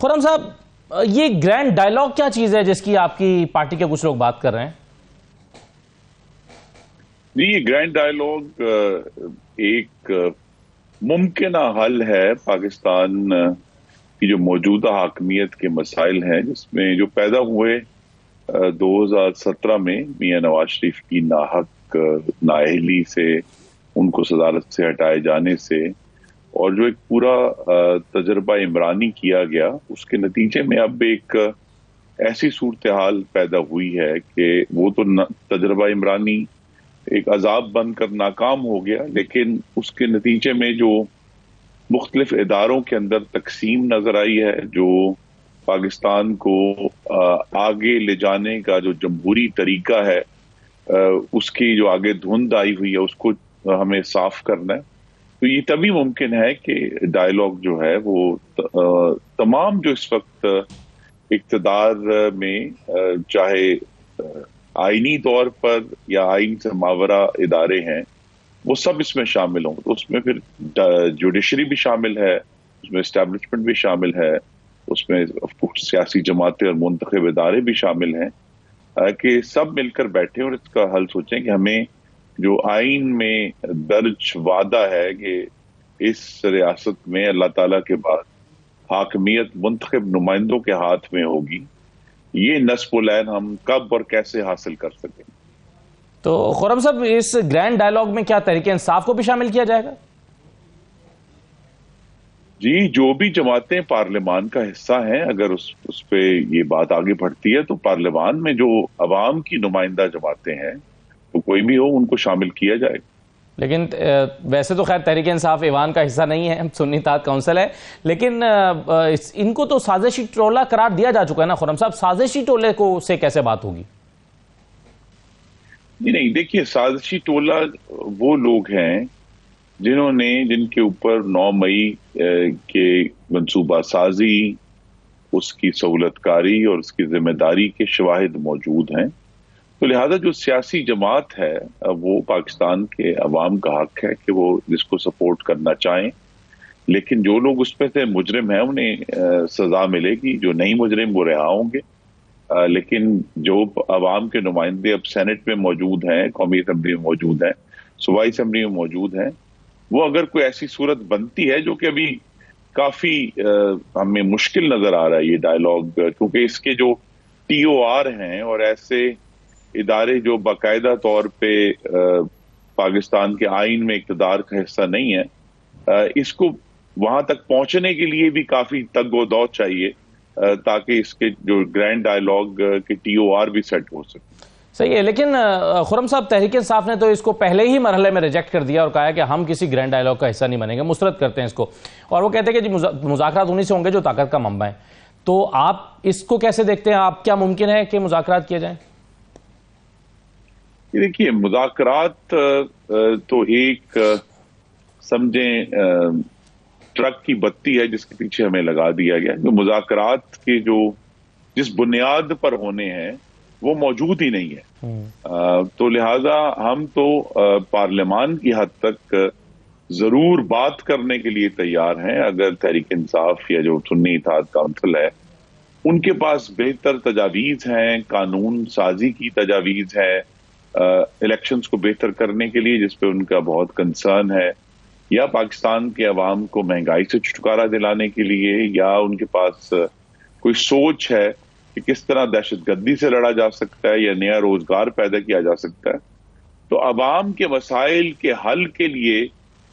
خرم صاحب، یہ grand dialogue کیا چیز ہے جس کی آپ کی پارٹی کے کچھ لوگ بات کر رہے ہیں؟ جی، یہ گرینڈ ڈائیلاگ ایک ممکنہ حل ہے پاکستان کی جو موجودہ حاکمیت کے مسائل ہیں، جس میں جو پیدا ہوئے 2017 میں میاں نواز شریف کی ناحق نااہلی سے، ان کو صدارت سے ہٹائے جانے سے، اور جو ایک پورا تجربہ عمرانی کیا گیا، اس کے نتیجے میں اب ایک ایسی صورتحال پیدا ہوئی ہے کہ وہ تو تجربہ عمرانی ایک عذاب بن کر ناکام ہو گیا، لیکن اس کے نتیجے میں جو مختلف اداروں کے اندر تقسیم نظر آئی ہے، جو پاکستان کو آگے لے جانے کا جو جمہوری طریقہ ہے، اس کی جو آگے دھند آئی ہوئی ہے، اس کو ہمیں صاف کرنا ہے۔ تو یہ تبھی ممکن ہے کہ ڈائیلاگ جو ہے وہ تمام جو اس وقت اقتدار میں چاہے آئینی طور پر یا آئین سے ماورا ادارے ہیں، وہ سب اس میں شامل ہوں۔ تو اس میں پھر جوڈیشری بھی شامل ہے، اس میں اسٹیبلشمنٹ بھی شامل ہے، اس میں سیاسی جماعتیں اور منتخب ادارے بھی شامل ہیں، کہ سب مل کر بیٹھیں اور اس کا حل سوچیں کہ ہمیں جو آئین میں درج وعدہ ہے کہ اس ریاست میں اللہ تعالیٰ کے بعد حاکمیت منتخب نمائندوں کے ہاتھ میں ہوگی، یہ نصب العین ہم کب اور کیسے حاصل کر سکیں۔ تو خرم صاحب، اس گرینڈ ڈائیلاگ میں کیا تحریک انصاف کو بھی شامل کیا جائے گا؟ جی، جو بھی جماعتیں پارلیمان کا حصہ ہیں، اگر اس پہ یہ بات آگے بڑھتی ہے تو پارلیمان میں جو عوام کی نمائندہ جماعتیں ہیں، تو کوئی بھی ہو، ان کو شامل کیا جائے گا۔ لیکن ویسے تو خیر تحریک انصاف ایوان کا حصہ نہیں ہے، سنی اتحاد کونسل ہے، لیکن ان کو تو سازشی ٹولہ قرار دیا جا چکا ہے نا خرم صاحب، سازشی ٹولے کو سے کیسے بات ہوگی؟ نہیں، دیکھیے، سازشی ٹولہ وہ لوگ ہیں جن کے اوپر 9 مئی کے منصوبہ سازی، اس کی سہولت کاری اور اس کی ذمہ داری کے شواہد موجود ہیں۔ تو لہذا جو سیاسی جماعت ہے، وہ پاکستان کے عوام کا حق ہے کہ وہ جس کو سپورٹ کرنا چاہیں، لیکن جو لوگ اس پہ سے مجرم ہیں انہیں سزا ملے گی، جو نہیں مجرم وہ رہا ہوں گے۔ لیکن جو عوام کے نمائندے اب سینٹ میں موجود ہیں، قومی اسمبلی میں موجود ہیں، صوبائی اسمبلی میں موجود ہیں، وہ اگر کوئی ایسی صورت بنتی ہے، جو کہ ابھی کافی ہمیں مشکل نظر آ رہا ہے یہ ڈائیلاگ، کیونکہ اس کے جو TOR ہیں اور ایسے ادارے جو باقاعدہ طور پہ پاکستان کے آئین میں اقتدار کا حصہ نہیں ہے، اس کو وہاں تک پہنچنے کے لیے بھی کافی تگ و دو چاہیے، تاکہ اس کے جو گرینڈ ڈائیلاگ کے TOR بھی سیٹ ہو سکے۔ صحیح ہے، لیکن خرم صاحب، تحریک انصاف نے تو اس کو پہلے ہی مرحلے میں ریجیکٹ کر دیا اور کہا ہے کہ ہم کسی گرینڈ ڈائیلاگ کا حصہ نہیں بنیں گے، مسترد کرتے ہیں اس کو، اور وہ کہتے ہیں کہ مذاکرات انہی سے ہوں گے جو طاقت کا منبع ہے۔ تو آپ اس کو کیسے دیکھتے ہیں؟ آپ کیا ممکن ہے کہ مذاکرات کیے جائیں؟ دیکھیے، مذاکرات تو ایک سمجھیں ٹرک کی بتی ہے جس کے پیچھے ہمیں لگا دیا گیا۔ مذاکرات کے جو جس بنیاد پر ہونے ہیں وہ موجود ہی نہیں ہے، تو لہذا ہم تو پارلیمان کی حد تک ضرور بات کرنے کے لیے تیار ہیں۔ اگر تحریک انصاف یا جو سنی اتحاد کونسل ہے، ان کے پاس بہتر تجاویز ہیں، قانون سازی کی تجاویز ہے الیکشنز کو بہتر کرنے کے لیے، جس پہ ان کا بہت کنسرن ہے، یا پاکستان کے عوام کو مہنگائی سے چھٹکارا دلانے کے لیے، یا ان کے پاس کوئی سوچ ہے کہ کس طرح دہشت گردی سے لڑا جا سکتا ہے یا نیا روزگار پیدا کیا جا سکتا ہے، تو عوام کے مسائل کے حل کے لیے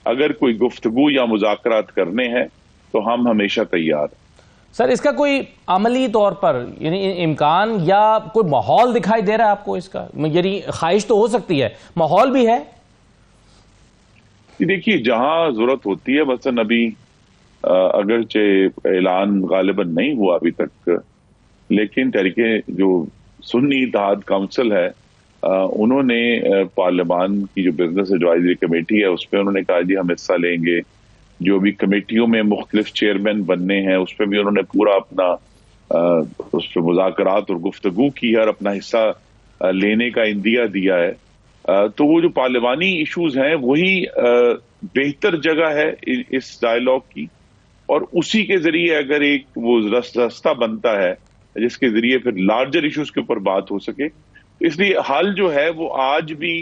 اگر کوئی گفتگو یا مذاکرات کرنے ہیں تو ہم ہمیشہ تیار ہیں۔ سر، اس کا کوئی عملی طور پر یعنی امکان یا کوئی ماحول دکھائی دے رہا ہے آپ کو؟ اس کا یعنی خواہش تو ہو سکتی ہے، ماحول بھی ہے؟ دیکھیے، جہاں ضرورت ہوتی ہے، مثلا ابھی اگرچہ اعلان غالباً نہیں ہوا ابھی تک، لیکن تحریک جو سنی اتحاد کونسل ہے، انہوں نے پارلیمان کی جو بزنس ایڈوائزری کمیٹی ہے، اس پہ انہوں نے کہا جی ہم حصہ لیں گے۔ جو بھی کمیٹیوں میں مختلف چیئرمین بننے ہیں، اس پہ بھی انہوں نے پورا اپنا اس پہ مذاکرات اور گفتگو کی ہے اور اپنا حصہ لینے کا عندیہ دیا ہے۔ تو وہ جو پارلیمانی ایشوز ہیں وہی بہتر جگہ ہے اس ڈائیلاگ کی، اور اسی کے ذریعے اگر ایک وہ راستہ بنتا ہے جس کے ذریعے پھر لارجر ایشوز کے اوپر بات ہو سکے. اس لیے حل جو ہے وہ آج بھی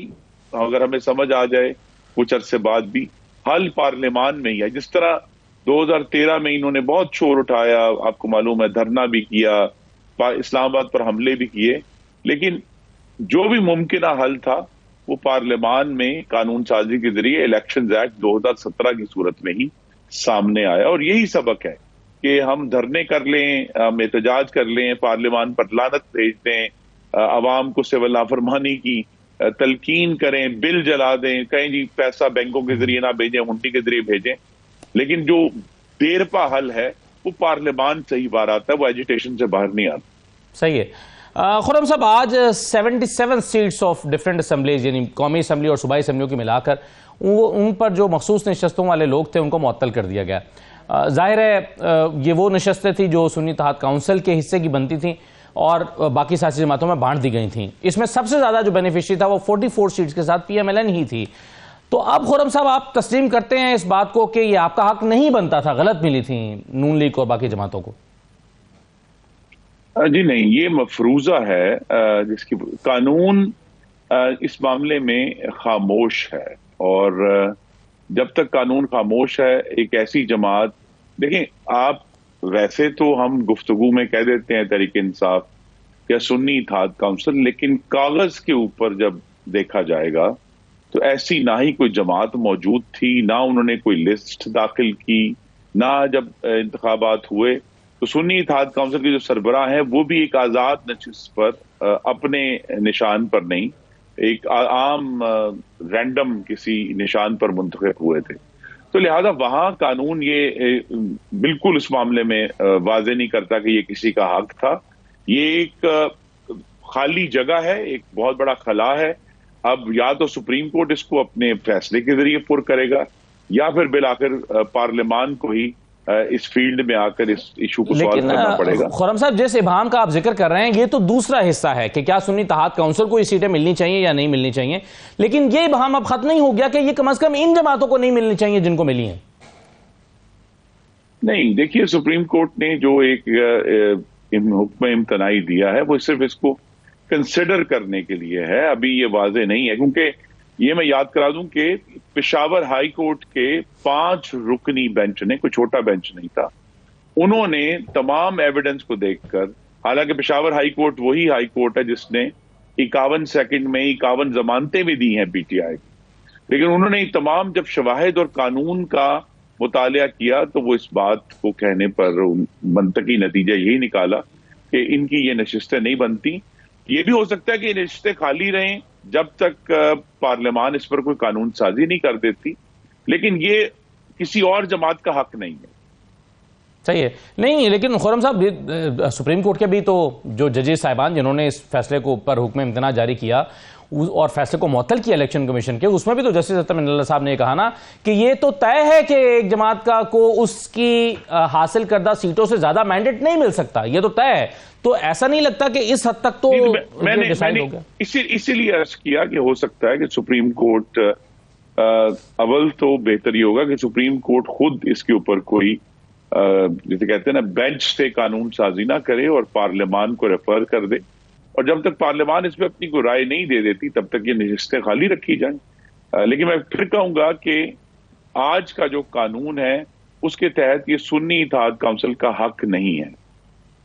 اگر ہمیں سمجھ آ جائے کچھ عرصے بعد بھی حل پارلیمان میں ہی ہے. جس طرح 2013 میں انہوں نے بہت شور اٹھایا, آپ کو معلوم ہے, دھرنا بھی کیا, اسلام آباد پر حملے بھی کیے, لیکن جو بھی ممکنہ حل تھا وہ پارلیمان میں قانون سازی کے ذریعے الیکشنز ایکٹ 2017 کی صورت میں ہی سامنے آیا. اور یہی سبق ہے کہ ہم دھرنے کر لیں, ہم احتجاج کر لیں, پارلیمان پر لعنت بھیج دیں, عوام کو سول نافرمانی کی تلقین کریں, بل جلا دیں, کہیں جی پیسہ بینکوں کے ذریعے نہ بھیجیں, ہنڈی کے ذریعے بھیجیں, لیکن جو دیرپا حل ہے وہ پارلیمان سے ہی باہر آتا ہے, وہ ایجیٹیشن سے باہر نہیں آتا. صحیح ہے. خرم صاحب, آج 77 سیٹس آف ڈفرینٹ اسمبلیز یعنی قومی اسمبلی اور صوبائی اسمبلیوں کی ملا کر ان پر جو مخصوص نشستوں والے لوگ تھے ان کو معطل کر دیا گیا. ظاہر ہے یہ وہ نشستیں تھیں جو سنی اتحاد کونسل کے حصے کی بنتی تھیں اور باقی سیاسی جماعتوں میں بانٹ دی گئی تھیں. اس میں سب سے زیادہ جو بینیفیشری تھا وہ 44 سیٹس کے ساتھ پی ایم ایل این ہی تھی. تو اب خرم صاحب آپ تسلیم کرتے ہیں اس بات کو کہ یہ آپ کا حق نہیں بنتا تھا, غلط ملی تھی نون لیگ اور باقی جماعتوں کو؟ جی نہیں, یہ مفروضہ ہے جس کی قانون اس معاملے میں خاموش ہے, اور جب تک قانون خاموش ہے ایک ایسی جماعت, دیکھیں آپ ویسے تو ہم گفتگو میں کہہ دیتے ہیں تحریک انصاف یا سنی اتحاد کونسل, لیکن کاغذ کے اوپر جب دیکھا جائے گا تو ایسی نہ ہی کوئی جماعت موجود تھی, نہ انہوں نے کوئی لسٹ داخل کی, نہ جب انتخابات ہوئے تو سنی اتحاد کونسل کے جو سربراہ ہیں وہ بھی ایک آزاد نشست پر اپنے نشان پر نہیں, ایک عام رینڈم کسی نشان پر منتخب ہوئے تھے. تو لہذا وہاں قانون یہ بالکل اس معاملے میں واضح نہیں کرتا کہ یہ کسی کا حق تھا. یہ ایک خالی جگہ ہے, ایک بہت بڑا خلا ہے. اب یا تو سپریم کورٹ اس کو اپنے فیصلے کے ذریعے پر کرے گا یا پھر بالآخر پارلیمان کو ہی اس فیلڈ میں آ کر اس ایشو کو سوالو کرنا پڑے گا. خرم صاحب, جس ابہام کا آپ ذکر کر رہے ہیں یہ تو دوسرا حصہ ہے کہ کیا سنی اتحاد کونسل کو یہ سیٹیں ملنی چاہیے یا نہیں ملنی چاہیے, لیکن یہ ابہام اب ختم نہیں ہو گیا کہ یہ کم از کم ان جماعتوں کو نہیں ملنی چاہیے جن کو ملی ہیں؟ نہیں, دیکھیے سپریم کورٹ نے جو ایک حکم امتناعی دیا ہے وہ صرف اس کو کنسیڈر کرنے کے لیے ہے, ابھی یہ واضح نہیں ہے. کیونکہ یہ میں یاد کرا دوں کہ پشاور ہائی کورٹ کے 5 رکنی بینچ نے, کوئی چھوٹا بینچ نہیں تھا, انہوں نے تمام ایویڈنس کو دیکھ کر, حالانکہ پشاور ہائی کورٹ وہی ہائی کورٹ ہے جس نے 51 سیکنڈ میں 51 ضمانتیں بھی دی ہیں پی ٹی آئی کی, لیکن انہوں نے تمام جب شواہد اور قانون کا مطالعہ کیا تو وہ اس بات کو کہنے پر منطقی نتیجہ یہی نکالا کہ ان کی یہ نشستیں نہیں بنتی. یہ بھی ہو سکتا ہے کہ یہ نشستیں خالی رہیں جب تک پارلیمان اس پر کوئی قانون سازی نہیں کر دیتی, لیکن یہ کسی اور جماعت کا حق نہیں ہے. صحیح ہے. نہیں, لیکن خرم صاحب سپریم کورٹ کے بھی تو جو ججز صاحبان جنہوں نے اس فیصلے کو پر حکم امتناع جاری کیا اور فیصلے کو معطل کیا الیکشن کمیشن کے, اس میں بھی تو جسٹس اطہر من اللہ صاحب نے کہا نا کہ یہ تو طے ہے کہ ایک جماعت کو اس کی حاصل کردہ سیٹوں سے زیادہ مینڈیٹ نہیں مل سکتا, یہ تو طے ہے. تو ایسا نہیں لگتا کہ اس حد تک تو میں نے اسی لیے عرض کیا کہ ہو سکتا ہے کہ سپریم کورٹ اول تو بہتر یہ ہوگا کہ سپریم کورٹ خود اس کے اوپر کوئی جیسے کہتے ہیں نا بینچ سے قانون سازی نہ کرے اور پارلیمان کو ریفر کر دے, اور جب تک پارلیمان اس پہ اپنی کوئی رائے نہیں دے دیتی تب تک یہ نشستیں خالی رکھی جائیں. لیکن میں پھر کہوں گا کہ آج کا جو قانون ہے اس کے تحت یہ سنی اتحاد کونسل کا حق نہیں ہے.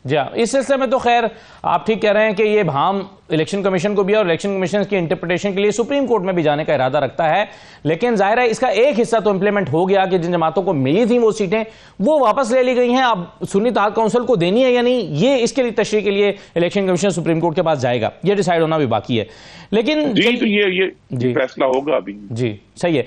جی ہاں, اس سلسلے میں تو خیر آپ ٹھیک کہہ رہے ہیں کہ یہ ابہام الیکشن کمیشن کو بھی اور الیکشن کمیشن کی انٹرپریٹیشن کے لیے سپریم کورٹ میں بھی جانے کا ارادہ رکھتا ہے, لیکن ظاہر ہے اس کا ایک حصہ تو امپلیمنٹ ہو گیا کہ جن جماعتوں کو ملی تھیں وہ سیٹیں وہ واپس لے لی گئی ہیں. اب سنی اتحاد کونسل کو دینی ہے یا نہیں, یہ اس کے لیے تشریح کے لیے الیکشن کمیشن سپریم کورٹ کے پاس جائے گا, یہ ڈیسائیڈ ہونا بھی باقی ہے. لیکن جی تو یہ فیصلہ ہوگا ابھی. جی صحیح ہے.